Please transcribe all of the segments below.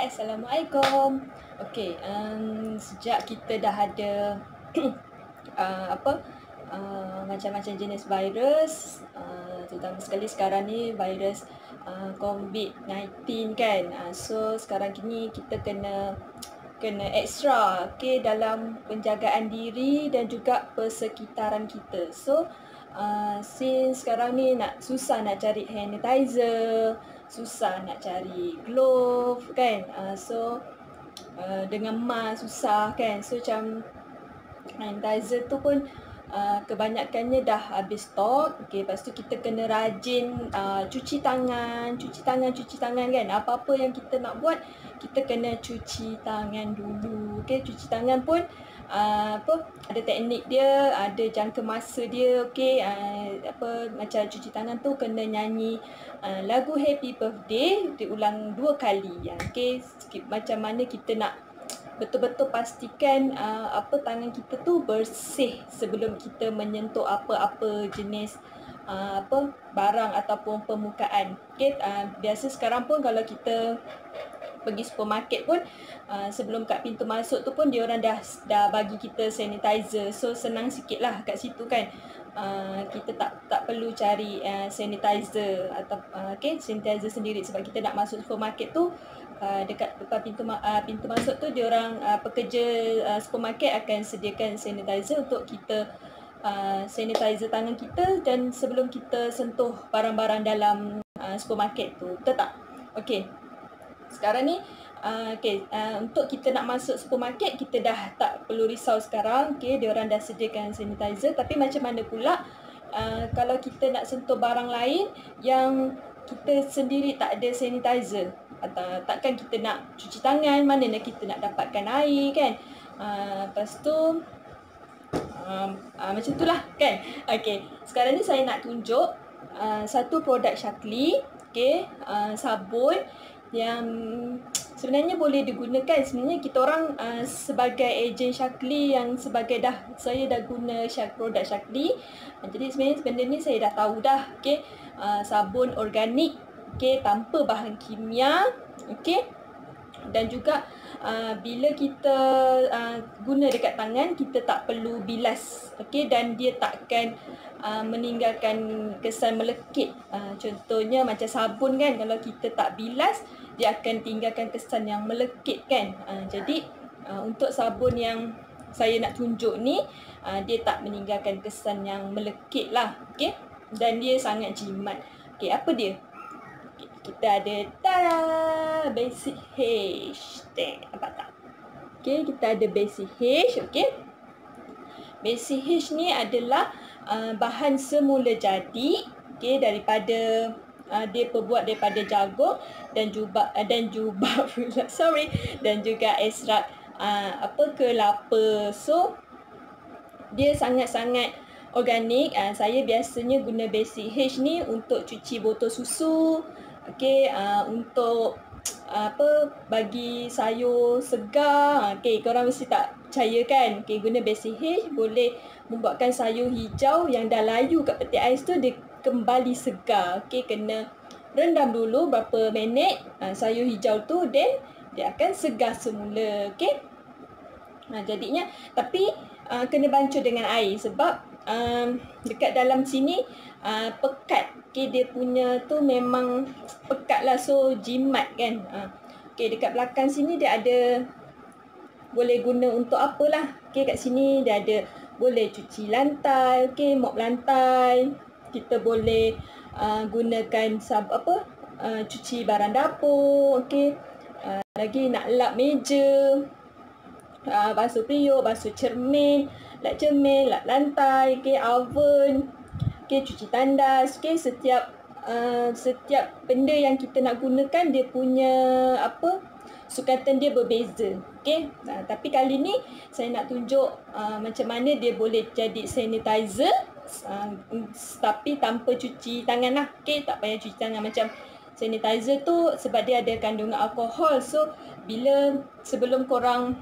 Assalamualaikum. Okey, sejak kita dah ada macam-macam jenis virus, terutama sekali sekarang ni virus COVID-19 kan. So sekarang ni kita kena extra dalam penjagaan diri dan juga persekitaran kita. So since sekarang ni susah nak cari hand sanitizer, susah nak cari glove kan. Dengan mask susah kan. So macam hand sanitizer tu pun kebanyakannya dah habis stok. Lepas tu kita kena rajin cuci tangan kan. Apa-apa yang kita nak buat, kita kena cuci tangan dulu. Cuci tangan pun ada teknik dia, ada jangka masa dia. Macam cuci tangan tu kena nyanyi lagu Happy Birthday diulang 2 kali. Macam mana kita nak betul-betul pastikan tangan kita tu bersih sebelum kita menyentuh apa-apa jenis barang ataupun permukaan. Biasa sekarang pun kalau kita pergi supermarket pun sebelum kat pintu masuk tu pun diorang dah bagi kita sanitizer. So senang sikit lah kat situ kan. Kita tak perlu cari sanitizer atau sanitizer sendiri sebab kita nak masuk supermarket tu dekat depan pintu masuk tu diorang pekerja supermarket akan sediakan sanitizer untuk kita sanitizer tangan kita dan sebelum kita sentuh barang-barang dalam supermarket tu. Betul tak? Okey. Sekarang ni untuk kita nak masuk supermarket, kita dah tak perlu risau sekarang. Diorang dah sediakan sanitizer. Tapi macam mana pula kalau kita nak sentuh barang lain yang kita sendiri tak ada sanitizer? Takkan kita nak cuci tangan, mana kita nak dapatkan air kan? Lepas tu macam itulah kan. Okey, sekarang ni saya nak tunjuk satu produk Shaklee, sabun yang sebenarnya boleh digunakan. Sebenarnya kita orang sebagai ejen Shaklee yang saya dah guna produk Shaklee. Jadi sebenarnya benda ni saya dah tahu dah. Sabun organik, tanpa bahan kimia, dan juga bila kita guna dekat tangan, kita tak perlu bilas, dan dia takkan meninggalkan kesan melekit. Contohnya macam sabun kan, kalau kita tak bilas, dia akan tinggalkan kesan yang melekit kan. Jadi untuk sabun yang saya nak tunjuk ni, dia tak meninggalkan kesan yang melekit lah. Dan dia sangat jimat. Apa dia? Kita ada Basic H. Nampak tak? Kita ada Basic H. Basic H ni adalah bahan semula jadi daripada dia terbuat daripada jagung dan juga ekstrak kelapa. So dia sangat-sangat organik. Saya biasanya guna Basic H ni untuk cuci botol susu, untuk bagi sayur segar. Korang mesti tak percaya kan, guna Basic H boleh membuatkan sayur hijau yang dah layu kat peti ais tu dia kembali segar. Kena rendam dulu berapa minit sayur hijau tu, then dia akan segar semula. Jadinya, tapi kena bancuh dengan air sebab dekat dalam sini pekat. Dia punya tu memang pekat lah, so jimat kan. Dekat belakang sini dia ada boleh guna untuk apalah. Kat sini dia ada boleh cuci lantai, mop lantai. Kita boleh gunakan cuci barang dapur, lagi nak lap meja, basuh periuk, basuh cermin, lap cermin, lap lantai, oven, cuci tandas. Setiap benda yang kita nak gunakan dia punya sukatan dia berbeza. Tapi kali ni saya nak tunjuk macam mana dia boleh jadi sanitizer, tapi tanpa cuci tangan lah. Tak payah cuci tangan. Macam sanitizer tu sebab dia ada kandungan alkohol. So sebelum korang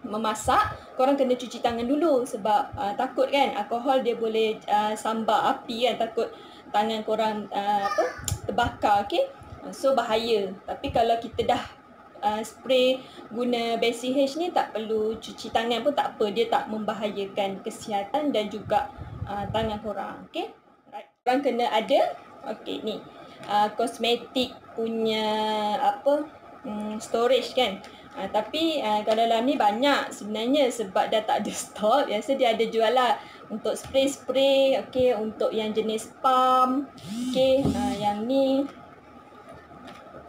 memasak, korang kena cuci tangan dulu sebab takut kan alkohol dia boleh sambar api kan, takut tangan korang terbakar. So bahaya. Tapi kalau kita dah spray guna Besi H ni tak perlu cuci tangan pun tak apa. Dia tak membahayakan kesihatan dan juga tangan korang. Okay. Right. Korang kena ada. Okay, ni. Kosmetik punya storage kan. Tapi kalau dalam ni banyak sebenarnya sebab dah tak ada stok. Biasa dia ada jual lah untuk spray-spray, okay, untuk yang jenis pump, okay, yang ni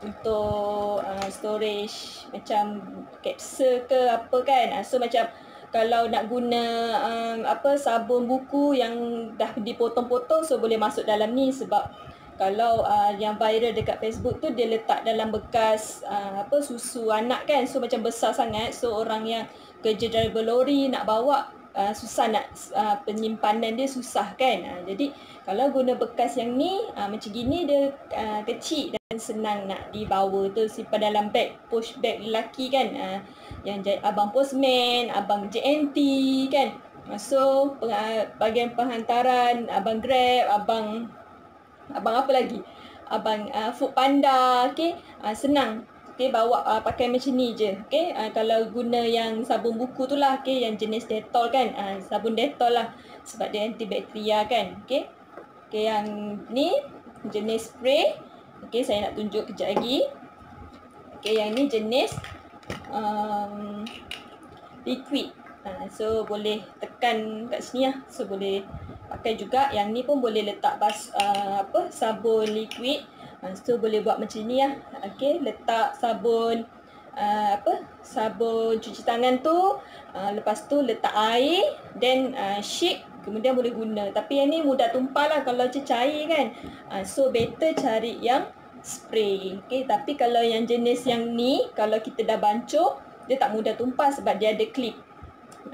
untuk storage macam kapsul ke apa kan. So macam kalau nak guna sabun buku yang dah dipotong-potong, so boleh masuk dalam ni. Sebab kalau yang viral dekat Facebook tu dia letak dalam bekas susu anak kan, so macam besar sangat, so orang yang kerja driver lori nak bawa susah nak penyimpanan dia susah kan. Jadi kalau guna bekas yang ni macam gini, dia kecil dan senang nak dibawa tu, simpan dalam beg, push bag lelaki kan, yang abang postman, abang JNT kan. So bahagian penghantaran, abang Grab, abang apa lagi, abang Food Panda, okay, senang, okay, bawa pakai macam ni je, okay. Kalau guna yang sabun buku tu lah, okay, yang jenis Dettol kan, sabun Dettol lah sebab dia antibakteria kan, okay. Okay, yang ni jenis spray, okay, saya nak tunjuk kejap lagi. Okay, yang ni jenis liquid. So boleh tekan kat sini lah, so boleh pakai juga. Yang ni pun boleh letak sabun liquid. So boleh buat macam ni lah. Okay, letak sabun sabun cuci tangan tu, lepas tu letak air, then shake, kemudian boleh guna. Tapi yang ni mudah tumpah lah kalau cair kan. So better cari yang spray. Okay, tapi kalau yang jenis yang ni, kalau kita dah bancuh, dia tak mudah tumpah sebab dia ada clip.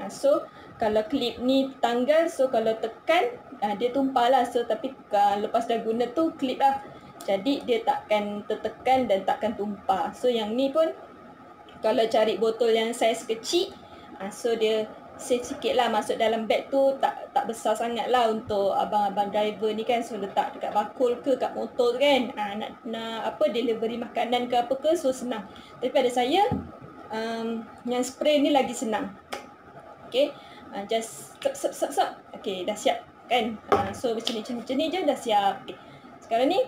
So kalau klip ni tanggal, so kalau tekan dia tumpah lah. So tapi lepas dah guna tu klip lah, jadi dia takkan tertekan dan takkan tumpah. So yang ni pun kalau cari botol yang saiz kecil, so dia save sikit lah masuk dalam beg tu, tak besar sangat lah untuk abang-abang driver ni kan. So letak dekat bakul ke kat motor tu kan, nak delivery makanan ke apa ke, so senang. Tapi pada saya yang spray ni lagi senang. Okay, just sep. Okay, dah siap kan. So macam ni je dah siap. Okay. Sekarang ni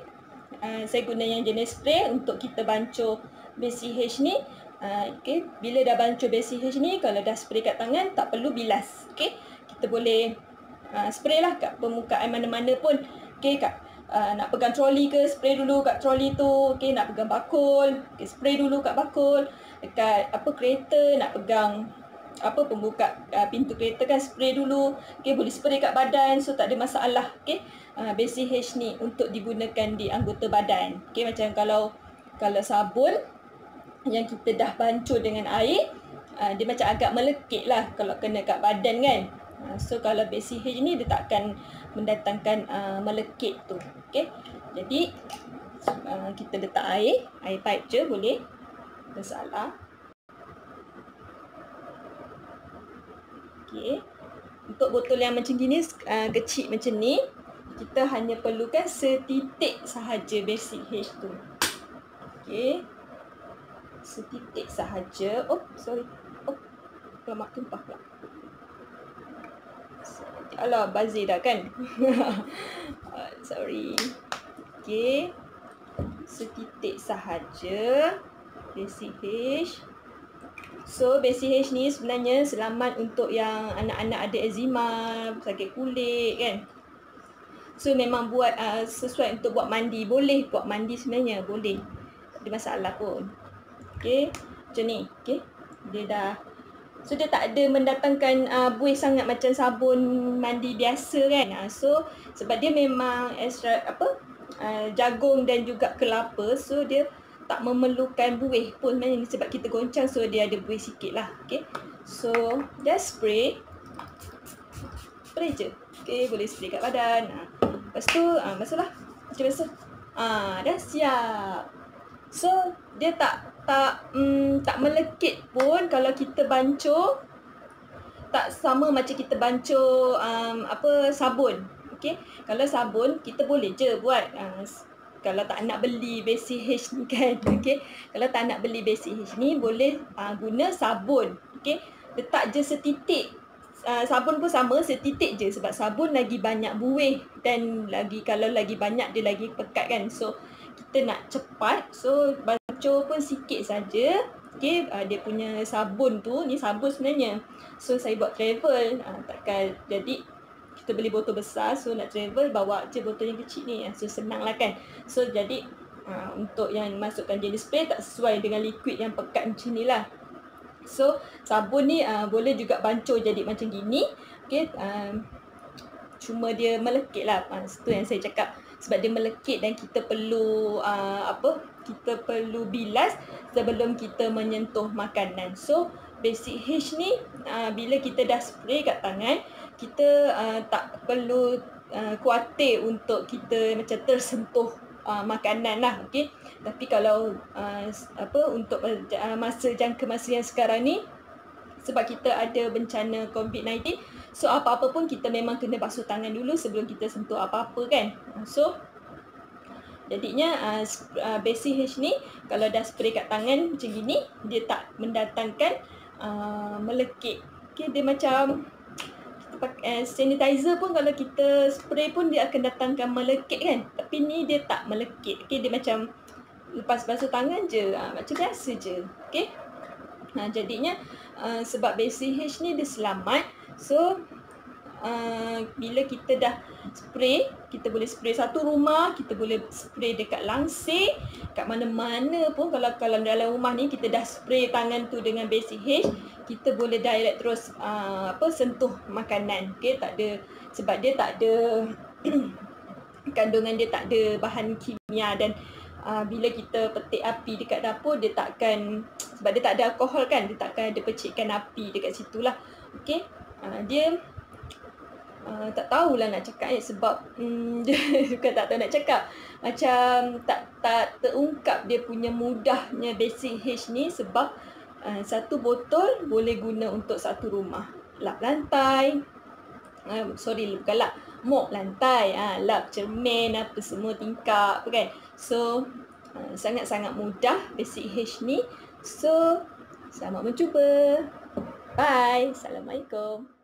saya guna yang jenis spray untuk kita bancuh Besi H ni. Okay, bila dah bancuh Besi H ni, kalau dah spray kat tangan tak perlu bilas. Okay, kita boleh spray lah kat permukaan mana-mana pun. Okay, nak pegang troli ke, spray dulu kat troli tu. Okay, nak pegang bakul, okay, spray dulu kat bakul. Dekat kereta nak pegang pembuka pintu kereta kan, spray dulu. Okay, boleh spray kat badan, so tak ada masalah. Okay, Besi H ni untuk digunakan di anggota badan. Okay, macam kalau sabun yang kita dah bancuh dengan air, dia macam agak melekit lah kalau kena kat badan kan. So kalau Besi H ni dia takkan mendatangkan melekit tu. Okay, jadi kita letak air pipe je boleh, tak salah. Okay. Untuk botol yang macam gini, kecil macam ni, kita hanya perlukan setitik sahaja Besi H tu. Okay, setitik sahaja. Oh, sorry. Oh, lemak tumpah pula. Alah, bazir dah kan. Sorry. Okay, setitik sahaja Besi H. So Besi H ni sebenarnya selamat untuk yang anak-anak ada eczema, sakit kulit kan. So memang buat sesuai untuk buat mandi. Boleh buat mandi sebenarnya, boleh, tak ada masalah pun. Okay, macam ni. Okay, dia dah, so dia tak ada mendatangkan buih sangat macam sabun mandi biasa kan. So sebab dia memang extract jagung dan juga kelapa, so dia tak memerlukan buih pun sebenarnya, sebab kita goncang, so dia ada buih sikit lah. Okay, so just spray je. Okay, boleh spray kat badan. Lepas tu basuhlah macam biasa. Dah siap. So dia tak melekit pun kalau kita bancuh. Tak sama macam kita bancuh sabun. Okay, kalau sabun kita boleh je buat kalau tak nak beli basic H ni kan. Okey. Kalau tak nak beli basic H ni, boleh guna sabun. Okey. Letak je setitik. Sabun pun sama, setitik je sebab sabun lagi banyak buih dan kalau lagi banyak dia lagi pekat kan. So kita nak cepat, so bancuh pun sikit saja. Okey, dia punya sabun tu, ni sabun sebenarnya. So saya buat travel, takkan jadi kita beli botol besar, so nak travel bawa je botol yang kecil ni. So senang lah kan. So jadi untuk yang masukkan jelly spray tak sesuai dengan liquid yang pekat macam ni lah. So sabun ni boleh juga bancuh jadi macam gini. Okey, cuma dia melekit lah. Itu yang saya cakap. Sebab dia melekit dan kita perlu kita perlu bilas sebelum kita menyentuh makanan. So basic H ni bila kita dah spray kat tangan, kita tak perlu khawatir untuk kita macam tersentuh makanan lah. Okey. Tapi kalau untuk jangka masa yang sekarang ni, sebab kita ada bencana COVID-19, so apa-apa pun kita memang kena basuh tangan dulu sebelum kita sentuh apa-apa kan. So jadinya basic H ni kalau dah spray kat tangan macam gini, dia tak mendatangkan melekit. Okay, dia macam sanitizer pun kalau kita spray pun dia akan datangkan melekit kan. Tapi ni dia tak melekit. Okay, dia macam lepas basuh tangan je, macam biasa je. Okay. Jadinya sebab basic H ni dia selamat. So bila kita dah spray, kita boleh spray satu rumah, kita boleh spray dekat langsir, kat mana-mana pun. Kalau dalam rumah ni kita dah spray tangan tu dengan basic H, kita boleh direct terus sentuh makanan. Okay, tak ada, sebab dia tak ada kandungan dia tak ada bahan kimia. Dan bila kita petik api dekat dapur, dia takkan, sebab dia tak ada alkohol kan, dia takkan ada percikan api dekat situ lah. Okay, dia tak tahulah nak cakap sebab bukan tak tahu nak cakap, macam tak terungkap dia punya mudahnya basic H ni. Sebab satu botol boleh guna untuk satu rumah. Lap lantai, bukan lap, mop lantai, lap cermin, apa semua tingkap kan. So sangat-sangat mudah basic H ni. So selamat mencuba. Bye. Assalamualaikum.